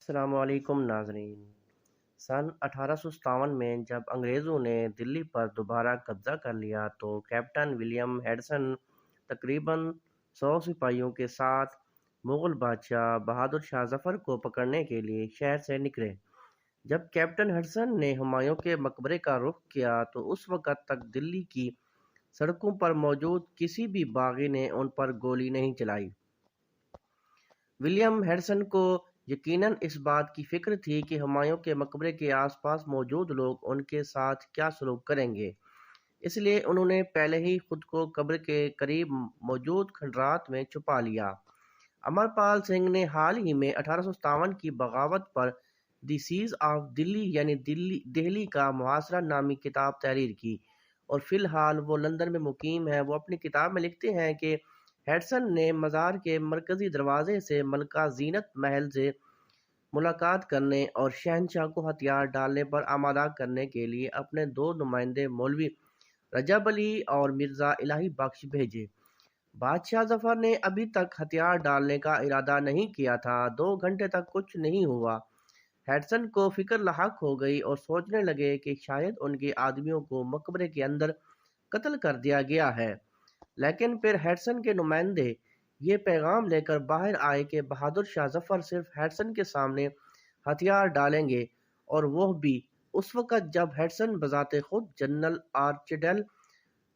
السلام علیکم ناظرین۔ سن 1857 میں جب انگریزوں نے دلی پر دوبارہ قبضہ کر لیا تو کیپٹن ولیم ہیڈسن تقریباً 100 سپاہیوں کے ساتھ مغل بادشاہ بہادر شاہ ظفر کو پکڑنے کے لیے شہر سے نکلے۔ جب کیپٹن ہیڈسن نے ہمایوں کے مقبرے کا رخ کیا تو اس وقت تک دلی کی سڑکوں پر موجود کسی بھی باغی نے ان پر گولی نہیں چلائی۔ ولیم ہیڈسن کو یقیناً اس بات کی فکر تھی کہ ہمایوں کے مقبرے کے آس پاس موجود لوگ ان کے ساتھ کیا سلوک کریں گے، اس لیے انہوں نے پہلے ہی خود کو قبر کے قریب موجود کھنڈرات میں چھپا لیا۔ امرپال سنگھ نے حال ہی میں 1857 کی بغاوت پر دی سیز آف دلی یعنی دہلی کا محاصرہ نامی کتاب تحریر کی، اور فی الحال وہ لندن میں مقیم ہے۔ وہ اپنی کتاب میں لکھتے ہیں کہ ہیڈسن نے مزار کے مرکزی دروازے سے ملکہ زینت محل سے ملاقات کرنے اور شہنشاہ کو ہتھیار ڈالنے پر آمادہ کرنے کے لیے اپنے 2 نمائندے مولوی رجب علی اور مرزا الہی بخش بھیجے۔ بادشاہ ظفر نے ابھی تک ہتھیار ڈالنے کا ارادہ نہیں کیا تھا۔ 2 گھنٹے تک کچھ نہیں ہوا۔ ہیڈسن کو فکر لاحق ہو گئی اور سوچنے لگے کہ شاید ان کے آدمیوں کو مقبرے کے اندر قتل کر دیا گیا ہے، لیکن پھر ہیڈسن کے نمائندے یہ پیغام لے کر باہر آئے کہ بہادر شاہ ظفر صرف ہیڈسن کے سامنے ہتھیار ڈالیں گے، اور وہ بھی اس وقت جب ہیڈسن بذات خود جنرل آرچیڈل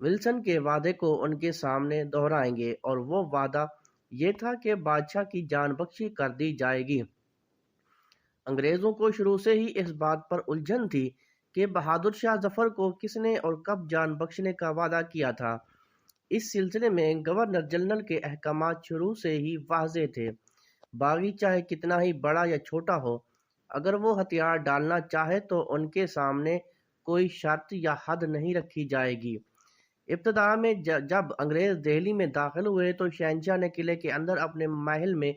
ولسن کے وعدے کو ان کے سامنے دہرائیں گے، اور وہ وعدہ یہ تھا کہ بادشاہ کی جان بخشی کر دی جائے گی۔ انگریزوں کو شروع سے ہی اس بات پر الجھن تھی کہ بہادر شاہ ظفر کو کس نے اور کب جان بخشنے کا وعدہ کیا تھا۔ اس سلسلے میں گورنر جنرل کے احکامات شروع سے ہی واضح تھے۔ باغی چاہے کتنا ہی بڑا یا چھوٹا ہو، اگر وہ ہتھیار ڈالنا چاہے تو ان کے سامنے کوئی شرط یا حد نہیں رکھی جائے گی۔ ابتدا میں جب انگریز دہلی میں داخل ہوئے تو شہنشاہ نے قلعے کے اندر اپنے محل میں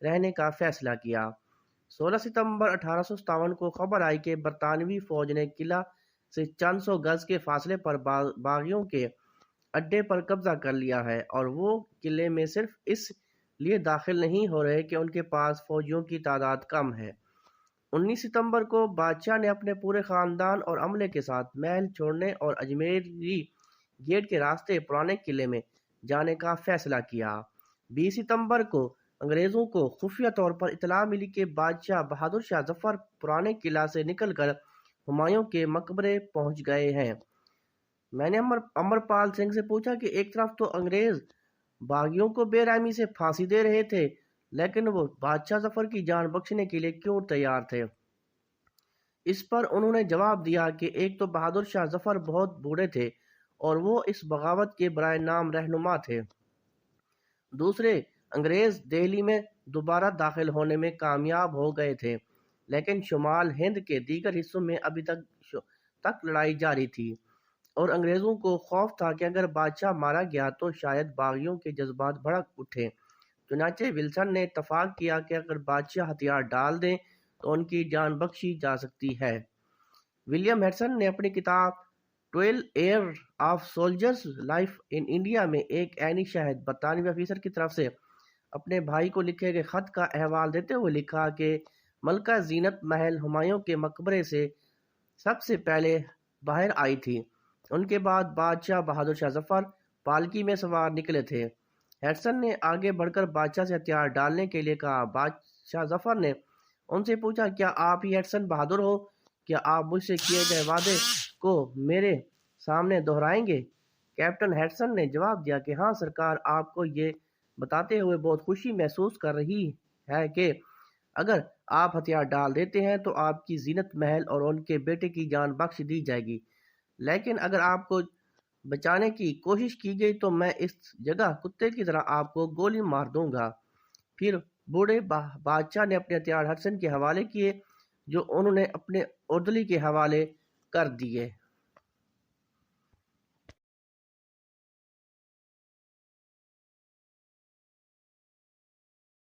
رہنے کا فیصلہ کیا۔ 16 ستمبر 1857 کو خبر آئی کہ برطانوی فوج نے قلعہ سے چند سو گز کے فاصلے پر باغیوں کے اڈے پر قبضہ کر لیا ہے، اور وہ قلعے میں صرف اس لیے داخل نہیں ہو رہے کہ ان کے پاس فوجیوں کی تعداد کم ہے۔ 19 ستمبر کو بادشاہ نے اپنے پورے خاندان اور عملے کے ساتھ محل چھوڑنے اور اجمیری گیٹ کے راستے پرانے قلعے میں جانے کا فیصلہ کیا۔ 20 ستمبر کو انگریزوں کو خفیہ طور پر اطلاع ملی کہ بادشاہ بہادر شاہ ظفر پرانے قلعہ سے نکل کر ہمایوں کے مقبرے پہنچ گئے ہیں۔ میں نے امرپال سنگھ سے پوچھا کہ ایک طرف تو انگریز باغیوں کو بے رحمی سے پھانسی دے رہے تھے، لیکن وہ بادشاہ ظفر کی جان بخشنے کے لیے کیوں تیار تھے؟ اس پر انہوں نے جواب دیا کہ ایک تو بہادر شاہ ظفر بہت بوڑھے تھے اور وہ اس بغاوت کے برائے نام رہنما تھے، دوسرے انگریز دہلی میں دوبارہ داخل ہونے میں کامیاب ہو گئے تھے، لیکن شمال ہند کے دیگر حصوں میں ابھی تک لڑائی جاری تھی، اور انگریزوں کو خوف تھا کہ اگر بادشاہ مارا گیا تو شاید باغیوں کے جذبات بھڑک اٹھیں۔ چنانچہ ولسن نے اتفاق کیا کہ اگر بادشاہ ہتھیار ڈال دیں تو ان کی جان بخشی جا سکتی ہے۔ ولیم ہیڈسن نے اپنی کتاب 12 year of soldiers life in India میں ایک عینی شاہد برطانوی افسر کی طرف سے اپنے بھائی کو لکھے گئے خط کا احوال دیتے ہوئے لکھا کہ ملکہ زینت محل ہمایوں کے مقبرے سے سب سے پہلے باہر آئی تھی، ان کے بعد بادشاہ بہادر شاہ ظفر پالکی میں سوار نکلے تھے۔ ہیڈسن نے آگے بڑھ کر بادشاہ سے ہتھیار ڈالنے کے لیے کہا۔ بادشاہ ظفر نے ان سے پوچھا، کیا آپ ہی ہیڈسن بہادر ہو؟ کیا آپ مجھ سے کیے گئے وعدے کو میرے سامنے دہرائیں گے؟ کیپٹن ہیڈسن نے جواب دیا کہ ہاں سرکار، آپ کو یہ بتاتے ہوئے بہت خوشی محسوس کر رہی ہے کہ اگر آپ ہتھیار ڈال دیتے ہیں تو آپ کی زینت محل اور ان کے بیٹے کی جان بخش دی جائے گی، لیکن اگر آپ کو بچانے کی کوشش کی گئی تو میں اس جگہ کتے کی طرح آپ کو گولی مار دوں گا۔ پھر بوڑھے بادشاہ نے اپنے ہتھیار ہڈسن کے حوالے کیے، جو انہوں نے اپنے اردلی کے حوالے کر دیے۔